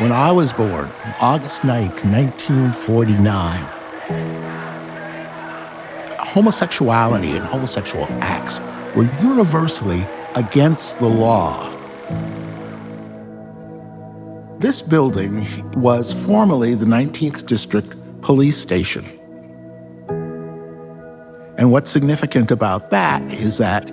When I was born, August 9th, 1949, homosexuality and homosexual acts were universally against the law. This building was formerly the 19th District Police Station. And what's significant about that is that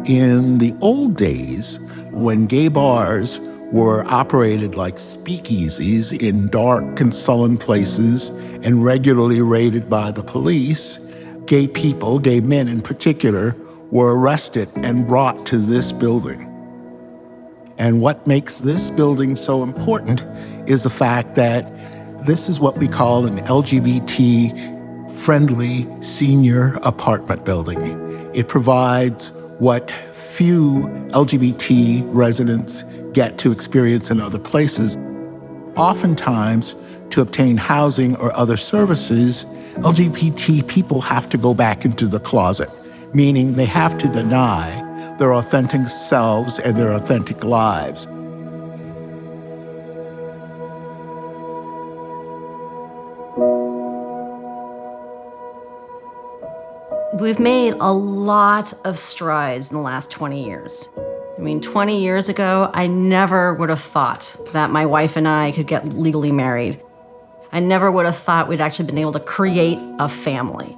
in the old days, when gay bars were operated like speakeasies in dark and sullen places and regularly raided by the police, gay people, gay men in particular, were arrested and brought to this building. And what makes this building so important is the fact that this is what we call an LGBT-friendly senior apartment building. It provides what few LGBT residents get to experience in other places. Oftentimes, to obtain housing or other services, LGBT people have to go back into the closet, meaning they have to deny their authentic selves and their authentic lives. We've made a lot of strides in the last 20 years. 20 years ago, I never would have thought that my wife and I could get legally married. I never would have thought we'd actually been able to create a family.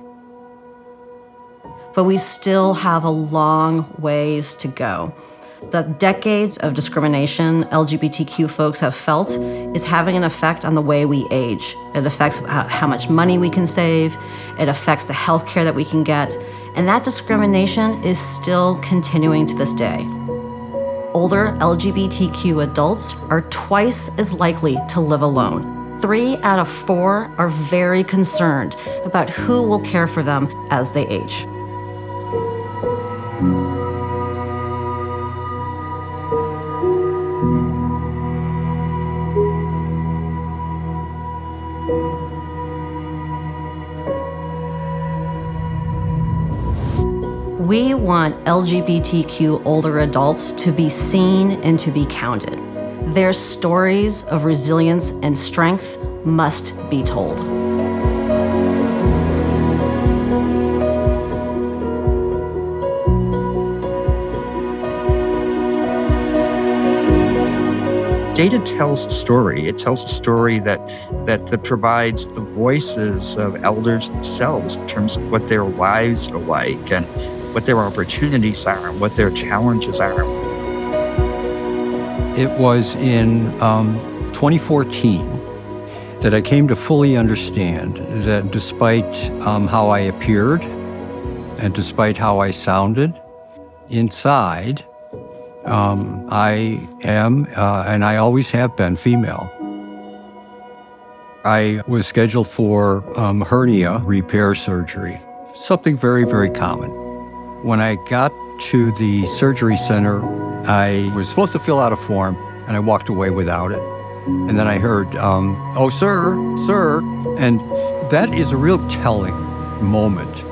But we still have a long ways to go. The decades of discrimination LGBTQ folks have felt is having an effect on the way we age. It affects how much money we can save. It affects the health care that we can get. And that discrimination is still continuing to this day. Older LGBTQ adults are twice as likely to live alone. 3 out of 4 are very concerned about who will care for them as they age. We want LGBTQ older adults to be seen and to be counted. Their stories of resilience and strength must be told. Data tells a story. It tells a story that provides the voices of elders themselves in terms of what their lives are like and what their opportunities are and what their challenges are. It was in 2014 that I came to fully understand that despite how I appeared and despite how I sounded, inside, I am, and I always have been, female. I was scheduled for hernia repair surgery, something very, very common. When I got to the surgery center, I was supposed to fill out a form, and I walked away without it. And then I heard, "Oh, sir," and that is a real telling moment,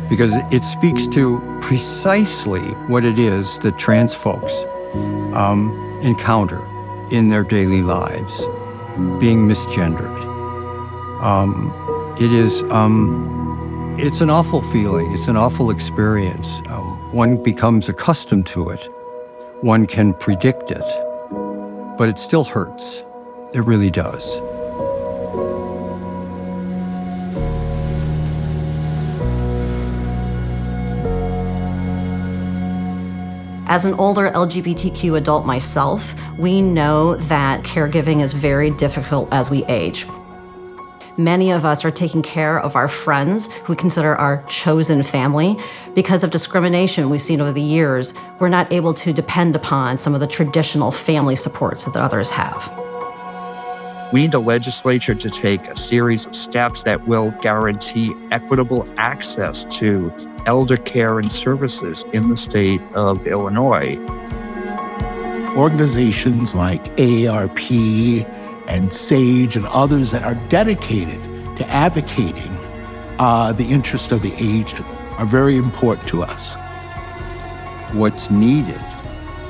because it speaks to precisely what it is that trans folks encounter in their daily lives, being misgendered. It's an awful feeling. It's an awful experience. One becomes accustomed to it. One can predict it, but it still hurts. It really does. As an older LGBTQ adult myself, we know that caregiving is very difficult as we age. Many of us are taking care of our friends who we consider our chosen family. Because of discrimination we've seen over the years, we're not able to depend upon some of the traditional family supports that others have. We need the legislature to take a series of steps that will guarantee equitable access to elder care and services in the state of Illinois. Organizations like AARP and SAGE and others that are dedicated to advocating the interest of the aged are very important to us. What's needed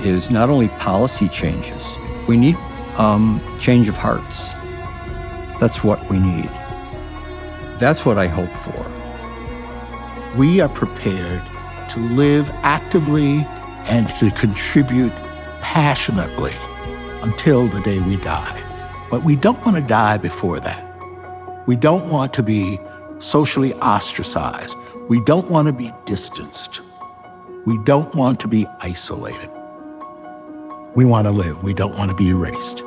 is not only policy changes, we need change of hearts. That's what we need. That's what I hope for. We are prepared to live actively and to contribute passionately until the day we die. But we don't want to die before that. We don't want to be socially ostracized. We don't want to be distanced. We don't want to be isolated. We want to live. We don't want to be erased.